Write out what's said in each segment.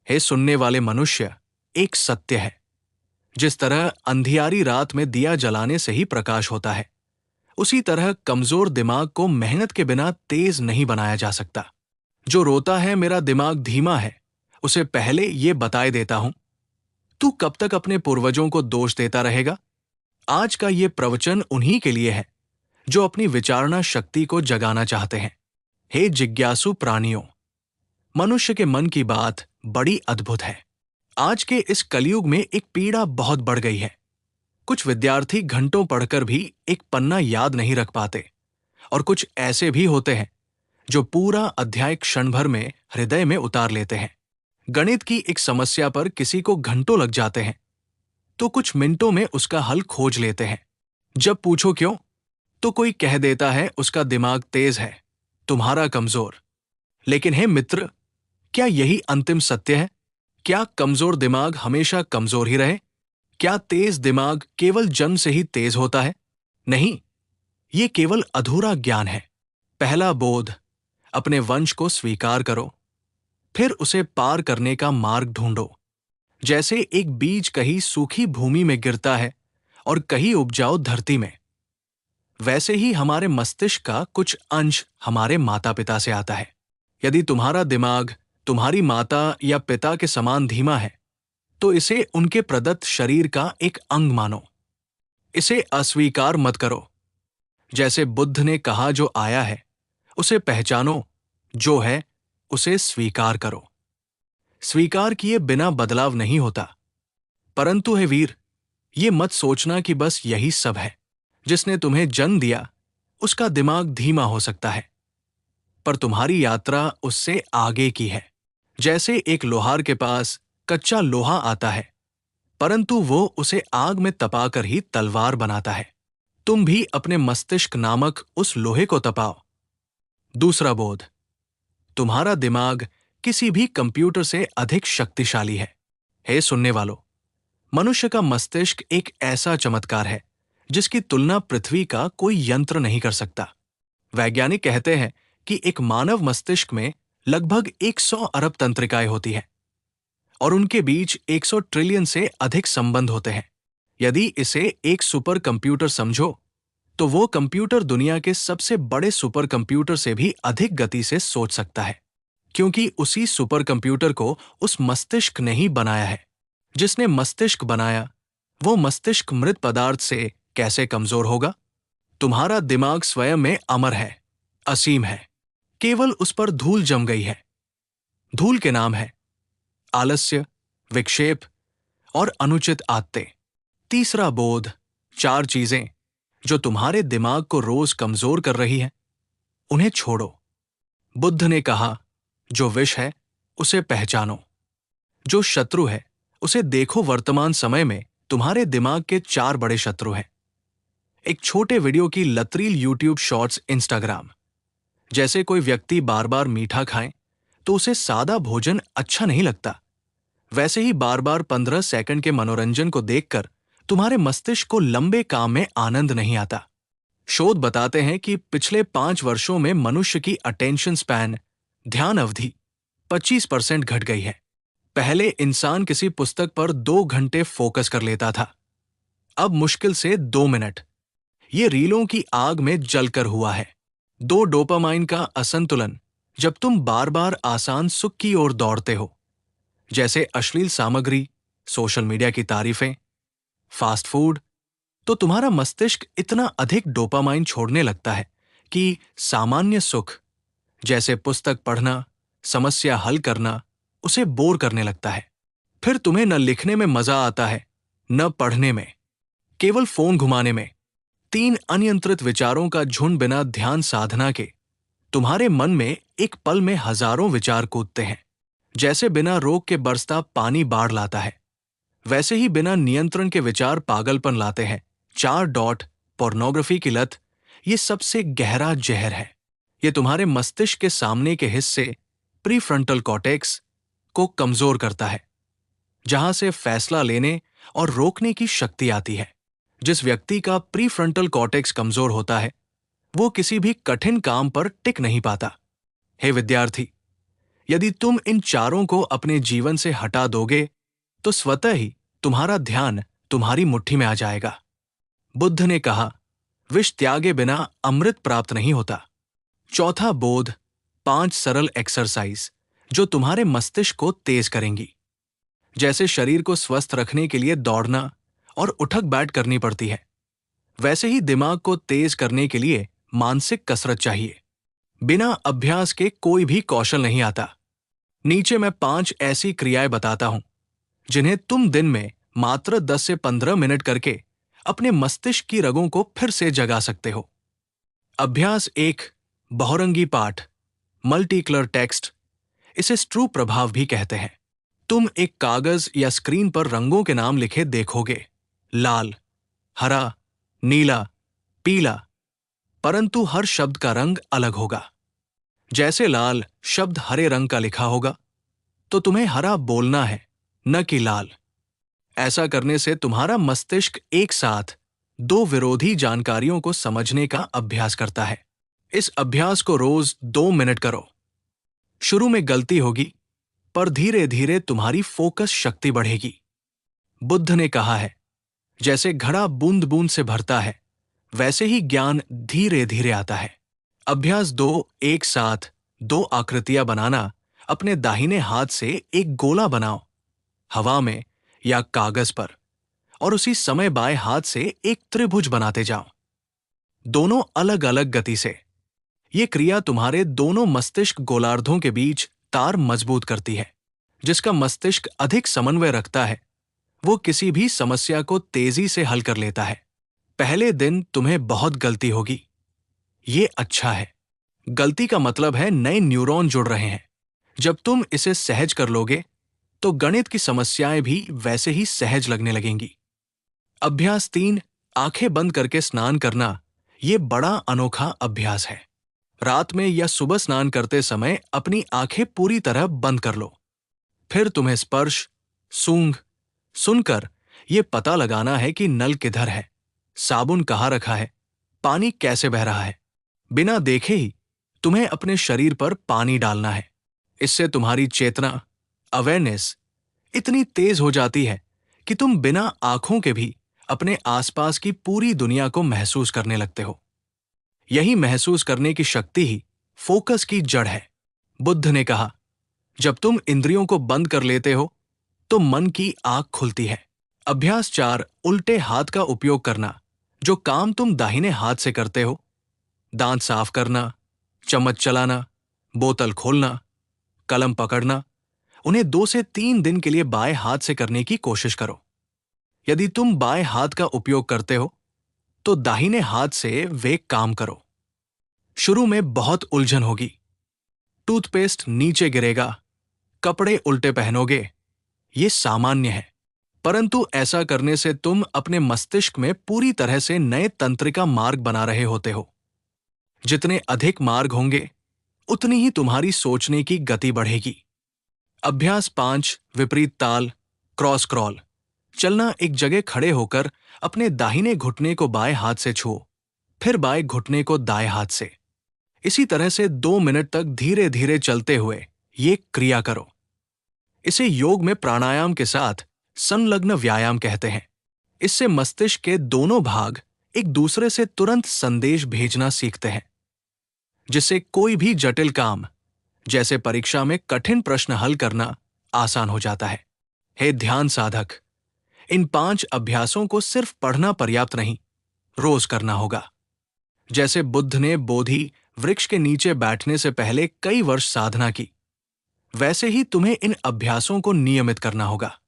हे सुनने वाले मनुष्य, एक सत्य है। जिस तरह अंधियारी रात में दिया जलाने से ही प्रकाश होता है, उसी तरह कमजोर दिमाग को मेहनत के बिना तेज नहीं बनाया जा सकता। जो रोता है मेरा दिमाग धीमा है, उसे पहले ये बताए देता हूं। तू कब तक अपने पूर्वजों को दोष देता रहेगा? आज का ये प्रवचन उन्हीं के लिए है जो अपनी विचारणा शक्ति को जगाना चाहते हैं। हे जिज्ञासु प्राणियों, मनुष्य के मन की बात बड़ी अद्भुत है। आज के इस कलयुग में एक पीड़ा बहुत बढ़ गई है। कुछ विद्यार्थी घंटों पढ़कर भी एक पन्ना याद नहीं रख पाते, और कुछ ऐसे भी होते हैं जो पूरा अध्याय क्षण भर में हृदय में उतार लेते हैं। गणित की एक समस्या पर किसी को घंटों लग जाते हैं, तो कुछ मिनटों में उसका हल खोज लेते हैं। जब पूछो क्यों, तो कोई कह देता है उसका दिमाग तेज है, तुम्हारा कमजोर। लेकिन हे मित्र, क्या यही अंतिम सत्य है? क्या कमजोर दिमाग हमेशा कमजोर ही रहे? क्या तेज दिमाग केवल जन्म से ही तेज होता है? नहीं, ये केवल अधूरा ज्ञान है। पहला बोध, अपने वंश को स्वीकार करो, फिर उसे पार करने का मार्ग ढूंढो। जैसे एक बीज कहीं सूखी भूमि में गिरता है और कहीं उपजाऊ धरती में, वैसे ही हमारे मस्तिष्क का कुछ अंश हमारे माता पिता से आता है। यदि तुम्हारा दिमाग तुम्हारी माता या पिता के समान धीमा है, तो इसे उनके प्रदत्त शरीर का एक अंग मानो। इसे अस्वीकार मत करो। जैसे बुद्ध ने कहा, जो आया है उसे पहचानो, जो है उसे स्वीकार करो। स्वीकार किए बिना बदलाव नहीं होता। परंतु हे वीर, ये मत सोचना कि बस यही सब है। जिसने तुम्हें जन्म दिया उसका दिमाग धीमा हो सकता है, पर तुम्हारी यात्रा उससे आगे की है। जैसे एक लोहार के पास कच्चा लोहा आता है, परंतु वो उसे आग में तपाकर ही तलवार बनाता है। तुम भी अपने मस्तिष्क नामक उस लोहे को तपाओ। दूसरा बोध, तुम्हारा दिमाग किसी भी कंप्यूटर से अधिक शक्तिशाली है। हे सुनने वालों, मनुष्य का मस्तिष्क एक ऐसा चमत्कार है जिसकी तुलना पृथ्वी का कोई यंत्र नहीं कर सकता। वैज्ञानिक कहते हैं कि एक मानव मस्तिष्क में लगभग 100 अरब तंत्रिकाएं होती हैं, और उनके बीच 100 ट्रिलियन से अधिक संबंध होते हैं। यदि इसे एक सुपर कंप्यूटर समझो, तो वो कंप्यूटर दुनिया के सबसे बड़े सुपर कंप्यूटर से भी अधिक गति से सोच सकता है, क्योंकि उसी सुपर कंप्यूटर को उस मस्तिष्क ने ही बनाया है। जिसने मस्तिष्क बनाया, वो मस्तिष्क मृत पदार्थ से कैसे कमजोर होगा? तुम्हारा दिमाग स्वयं में अमर है, असीम है, केवल उस पर धूल जम गई है। धूल के नाम है आलस्य, विक्षेप और अनुचित आदतें। तीसरा बोध, 4 चीजें जो तुम्हारे दिमाग को रोज कमजोर कर रही हैं, उन्हें छोड़ो। बुद्ध ने कहा, जो विष है उसे पहचानो, जो शत्रु है उसे देखो। वर्तमान समय में तुम्हारे दिमाग के 4 बड़े शत्रु हैं। एक छोटे वीडियो की लतरील यूट्यूब शॉर्ट्स, इंस्टाग्राम। जैसे कोई व्यक्ति बार बार मीठा खाए तो उसे सादा भोजन अच्छा नहीं लगता, वैसे ही बार बार 15 सेकंड के मनोरंजन को देखकर तुम्हारे मस्तिष्क को लंबे काम में आनंद नहीं आता। शोध बताते हैं कि पिछले 5 वर्षों में मनुष्य की अटेंशन स्पैन, ध्यान अवधि 25% घट गई है। पहले इंसान किसी पुस्तक पर 2 घंटे फोकस कर लेता था, अब मुश्किल से 2 मिनट। ये रीलों की आग में जलकर हुआ है। 2 डोपामाइन का असंतुलन जब तुम बार बार आसान सुख की ओर दौड़ते हो, जैसे अश्लील सामग्री, सोशल मीडिया की तारीफें, फास्ट फूड, तो तुम्हारा मस्तिष्क इतना अधिक डोपामाइन छोड़ने लगता है कि सामान्य सुख, जैसे पुस्तक पढ़ना, समस्या हल करना, उसे बोर करने लगता है। फिर तुम्हें न लिखने में मजा आता है, न पढ़ने में, केवल फोन घुमाने में। 3 अनियंत्रित विचारों का झुंड बिना ध्यान साधना के तुम्हारे मन में एक पल में हजारों विचार कूदते हैं। जैसे बिना रोक के बरसता पानी बाढ़ लाता है, वैसे ही बिना नियंत्रण के विचार पागलपन लाते हैं। 4 डॉट, पोर्नोग्राफी की लत, ये सबसे गहरा जहर है। ये तुम्हारे मस्तिष्क के सामने के हिस्से, प्रीफ्रंटल कॉर्टेक्स, को कमजोर करता है, जहां से फैसला लेने और रोकने की शक्ति आती है। जिस व्यक्ति का प्रीफ्रंटल कॉर्टेक्स कमजोर होता है, वो किसी भी कठिन काम पर टिक नहीं पाता। हे विद्यार्थी, यदि तुम इन चारों को अपने जीवन से हटा दोगे तो स्वतः ही तुम्हारा ध्यान तुम्हारी मुट्ठी में आ जाएगा। बुद्ध ने कहा, विष त्यागे बिना अमृत प्राप्त नहीं होता। चौथा बोध, 5 सरल एक्सरसाइज जो तुम्हारे मस्तिष्क को तेज करेंगी। जैसे शरीर को स्वस्थ रखने के लिए दौड़ना और उठक बैठ करनी पड़ती है, वैसे ही दिमाग को तेज करने के लिए मानसिक कसरत चाहिए। बिना अभ्यास के कोई भी कौशल नहीं आता। नीचे मैं 5 ऐसी क्रियाएं बताता हूं जिन्हें तुम दिन में मात्र 10 से 15 मिनट करके अपने मस्तिष्क की रगों को फिर से जगा सकते हो। अभ्यास 1, बहुरंगी पाठ, मल्टी कलर टेक्स्ट। इसे स्ट्रू प्रभाव भी कहते हैं। तुम एक कागज या स्क्रीन पर रंगों के नाम लिखे देखोगे, लाल, हरा, नीला, पीला, परंतु हर शब्द का रंग अलग होगा। जैसे लाल शब्द हरे रंग का लिखा होगा तो तुम्हें हरा बोलना है, न कि लाल। ऐसा करने से तुम्हारा मस्तिष्क एक साथ 2 विरोधी जानकारियों को समझने का अभ्यास करता है। इस अभ्यास को रोज 2 मिनट करो। शुरू में गलती होगी, पर धीरे धीरे तुम्हारी फोकस शक्ति बढ़ेगी। बुद्ध ने कहा है, जैसे घड़ा बूंद बूंद से भरता है, वैसे ही ज्ञान धीरे धीरे आता है। अभ्यास 2, एक साथ 2 आकृतियां बनाना। अपने दाहिने हाथ से एक गोला बनाओ, हवा में या कागज पर, और उसी समय बाएं हाथ से एक त्रिभुज बनाते जाओ, दोनों अलग अलग गति से। ये क्रिया तुम्हारे दोनों मस्तिष्क गोलार्धों के बीच तार मजबूत करती है। जिसका मस्तिष्क अधिक समन्वय रखता है, वो किसी भी समस्या को तेजी से हल कर लेता है। पहले दिन तुम्हें बहुत गलती होगी, ये अच्छा है। गलती का मतलब है नए न्यूरॉन जुड़ रहे हैं। जब तुम इसे सहज कर लोगे तो गणित की समस्याएं भी वैसे ही सहज लगने लगेंगी। अभ्यास 3, आंखें बंद करके स्नान करना। ये बड़ा अनोखा अभ्यास है। रात में या सुबह स्नान करते समय अपनी आंखें पूरी तरह बंद कर लो। फिर तुम्हें स्पर्श, सूंघ, सुनकर ये पता लगाना है कि नल किधर है, साबुन कहाँ रखा है, पानी कैसे बह रहा है। बिना देखे ही तुम्हें अपने शरीर पर पानी डालना है। इससे तुम्हारी चेतना, अवेयरनेस इतनी तेज हो जाती है कि तुम बिना आंखों के भी अपने आसपास की पूरी दुनिया को महसूस करने लगते हो। यही महसूस करने की शक्ति ही फोकस की जड़ है। बुद्ध ने कहा, जब तुम इंद्रियों को बंद कर लेते हो तो मन की आंख खुलती है। अभ्यास 4, उल्टे हाथ का उपयोग करना। जो काम तुम दाहिने हाथ से करते हो, दांत साफ करना, चम्मच चलाना, बोतल खोलना, कलम पकड़ना, उन्हें 2 से 3 दिन के लिए बाएं हाथ से करने की कोशिश करो। यदि तुम बाएं हाथ का उपयोग करते हो तो दाहिने हाथ से वे काम करो। शुरू में बहुत उलझन होगी, टूथपेस्ट नीचे गिरेगा, कपड़े उल्टे पहनोगे, ये सामान्य है। परंतु ऐसा करने से तुम अपने मस्तिष्क में पूरी तरह से नए तंत्रिका मार्ग बना रहे होते हो। जितने अधिक मार्ग होंगे उतनी ही तुम्हारी सोचने की गति बढ़ेगी। अभ्यास 5, विपरीत ताल, क्रॉस क्रॉल। चलना। एक जगह खड़े होकर अपने दाहिने घुटने को बाएं हाथ से छुओ, फिर बाएं घुटने को दाएं हाथ से। इसी तरह से 2 मिनट तक धीरे धीरे चलते हुए ये क्रिया करो। इसे योग में प्राणायाम के साथ संलग्न व्यायाम कहते हैं। इससे मस्तिष्क के दोनों भाग एक दूसरे से तुरंत संदेश भेजना सीखते हैं, जिससे कोई भी जटिल काम, जैसे परीक्षा में कठिन प्रश्न हल करना, आसान हो जाता है। हे ध्यान साधक, इन 5 अभ्यासों को सिर्फ पढ़ना पर्याप्त नहीं, रोज करना होगा। जैसे बुद्ध ने बोधि वृक्ष के नीचे बैठने से पहले कई वर्ष साधना की, वैसे ही तुम्हें इन अभ्यासों को नियमित करना होगा।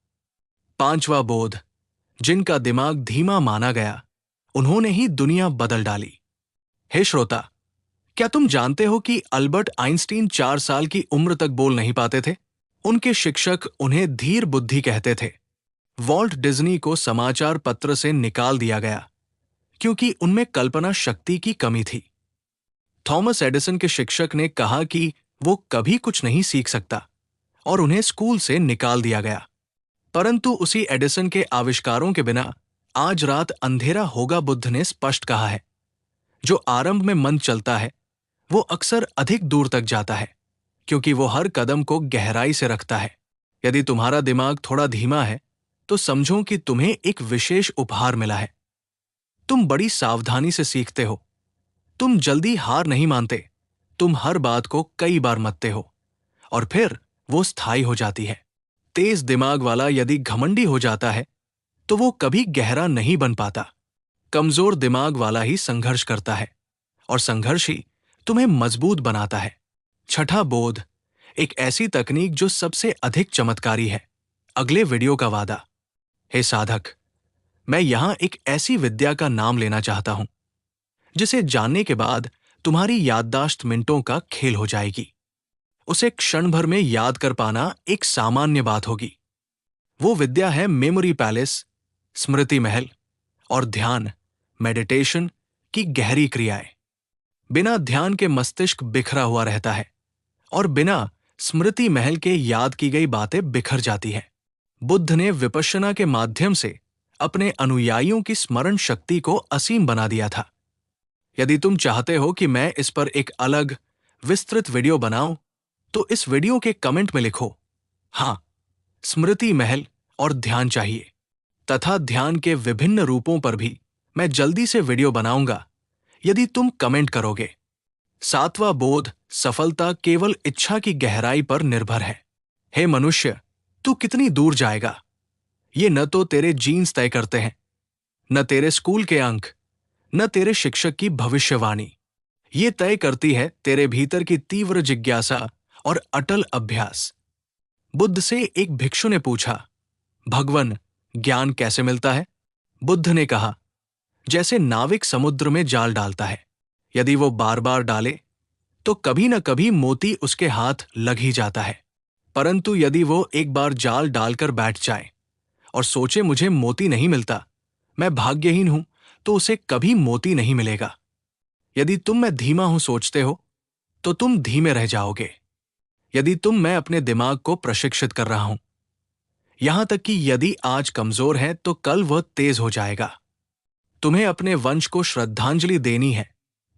5वां बोध, जिनका दिमाग धीमा माना गया, उन्होंने ही दुनिया बदल डाली। हे श्रोता, क्या तुम जानते हो कि अल्बर्ट आइंस्टीन 4 साल की उम्र तक बोल नहीं पाते थे? उनके शिक्षक उन्हें धीर बुद्धि कहते थे। वॉल्ट डिज्नी को समाचार पत्र से निकाल दिया गया क्योंकि उनमें कल्पना शक्ति की कमी थी। थॉमस एडिसन के शिक्षक ने कहा कि वो कभी कुछ नहीं सीख सकता और उन्हें स्कूल से निकाल दिया गया। परंतु उसी एडिसन के आविष्कारों के बिना आज रात अंधेरा होगा। बुद्ध ने स्पष्ट कहा है, जो आरंभ में मंद चलता है वो अक्सर अधिक दूर तक जाता है, क्योंकि वो हर कदम को गहराई से रखता है। यदि तुम्हारा दिमाग थोड़ा धीमा है तो समझो कि तुम्हें एक विशेष उपहार मिला है। तुम बड़ी सावधानी से सीखते हो, तुम जल्दी हार नहीं मानते, तुम हर बात को कई बार मतते हो और फिर वो स्थायी हो जाती है। तेज दिमाग वाला यदि घमंडी हो जाता है तो वो कभी गहरा नहीं बन पाता। कमजोर दिमाग वाला ही संघर्ष करता है और संघर्ष ही तुम्हें मजबूत बनाता है। छठा बोध, एक ऐसी तकनीक जो सबसे अधिक चमत्कारी है। अगले वीडियो का वादा। हे साधक, मैं यहां एक ऐसी विद्या का नाम लेना चाहता हूं जिसे जानने के बाद तुम्हारी याददाश्त मिनटों का खेल हो जाएगी। उसे क्षण भर में याद कर पाना एक सामान्य बात होगी। वो विद्या है मेमोरी पैलेस, स्मृति महल और ध्यान, मेडिटेशन की गहरी क्रियाएं। बिना ध्यान के मस्तिष्क बिखरा हुआ रहता है और बिना स्मृति महल के याद की गई बातें बिखर जाती हैं। बुद्ध ने विपश्यना के माध्यम से अपने अनुयायियों की स्मरण शक्ति को असीम बना दिया था। यदि तुम चाहते हो कि मैं इस पर एक अलग विस्तृत वीडियो बनाऊं तो इस वीडियो के कमेंट में लिखो, हाँ, स्मृति महल और ध्यान चाहिए। तथा ध्यान के विभिन्न रूपों पर भी मैं जल्दी से वीडियो बनाऊंगा यदि तुम कमेंट करोगे। सातवां बोध, सफलता केवल इच्छा की गहराई पर निर्भर है। हे मनुष्य, तू कितनी दूर जाएगा ये न तो तेरे जीन्स तय करते हैं, न तेरे स्कूल के अंक, न तेरे शिक्षक की भविष्यवाणी। ये तय करती है तेरे भीतर की तीव्र जिज्ञासा और अटल अभ्यास। बुद्ध से एक भिक्षु ने पूछा, भगवन, ज्ञान कैसे मिलता है? बुद्ध ने कहा, जैसे नाविक समुद्र में जाल डालता है, यदि वो बार बार डाले तो कभी न कभी मोती उसके हाथ लग ही जाता है। परंतु यदि वो एक बार जाल डालकर बैठ जाए और सोचे मुझे मोती नहीं मिलता, मैं भाग्यहीन हूं, तो उसे कभी मोती नहीं मिलेगा। यदि तुम मैं धीमा हूं सोचते हो तो तुम धीमे रह जाओगे। यदि तुम मैं अपने दिमाग को प्रशिक्षित कर रहा हूं, यहां तक कि यदि आज कमजोर है तो कल वह तेज हो जाएगा। तुम्हें अपने वंश को श्रद्धांजलि देनी है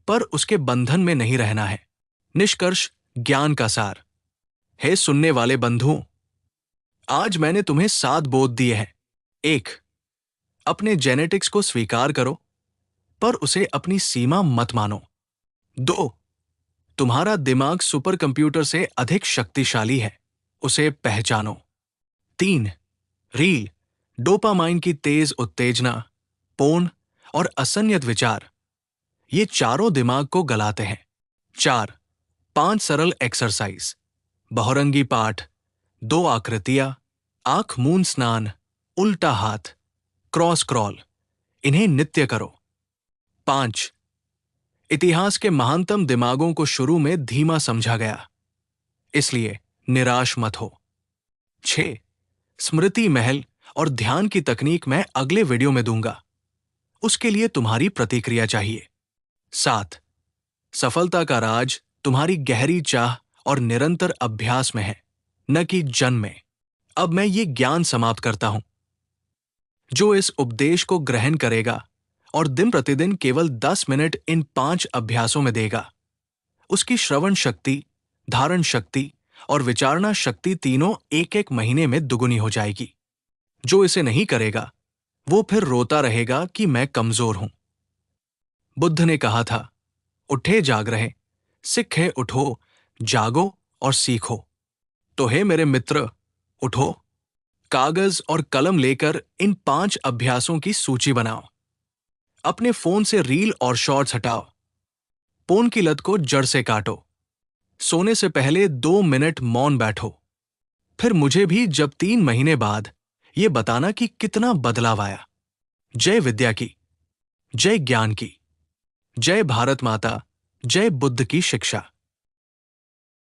पर उसके बंधन में नहीं रहना है। निष्कर्ष, ज्ञान का सार। हे सुनने वाले बंधुओं, आज मैंने तुम्हें 7 बोध दिए हैं। 1. अपने जेनेटिक्स को स्वीकार करो पर उसे अपनी सीमा मत मानो। 2. तुम्हारा दिमाग सुपर कंप्यूटर से अधिक शक्तिशाली है, उसे पहचानो। 3. रील, डोपामाइन की तेज उत्तेजना, पोर्न और असंयत विचार, ये चारों दिमाग को गलाते हैं। 4. 5 सरल एक्सरसाइज, बहुरंगी पाठ, 2 आकृतियां, आंख मूंद स्नान, उल्टा हाथ, क्रॉस क्रॉल, इन्हें नित्य करो। 5. इतिहास के महानतम दिमागों को शुरू में धीमा समझा गया, इसलिए निराश मत हो। 6. स्मृति महल और ध्यान की तकनीक मैं अगले वीडियो में दूंगा, उसके लिए तुम्हारी प्रतिक्रिया चाहिए। 7. सफलता का राज तुम्हारी गहरी चाह और निरंतर अभ्यास में है, न कि जन्म में। अब मैं ये ज्ञान समाप्त करता हूं। जो इस उपदेश को ग्रहण करेगा और दिन प्रतिदिन केवल 10 मिनट इन 5 अभ्यासों में देगा, उसकी श्रवण शक्ति, धारण शक्ति और विचारणा शक्ति तीनों 1-1 महीने में दुगुनी हो जाएगी। जो इसे नहीं करेगा वो फिर रोता रहेगा कि मैं कमजोर हूं। बुद्ध ने कहा था, उठे जाग रहे, सिक्खे उठो, जागो और सीखो। तो हे मेरे मित्र, उठो, कागज और कलम लेकर इन 5 अभ्यासों की सूची बनाओ। अपने फोन से रील और शॉर्ट्स हटाओ। फोन की लत को जड़ से काटो। सोने से पहले 2 मिनट मौन बैठो। फिर मुझे भी जब 3 महीने बाद ये बताना कि कितना बदलाव आया। जय विद्या की, जय ज्ञान की, जय भारत माता, जय बुद्ध की शिक्षा।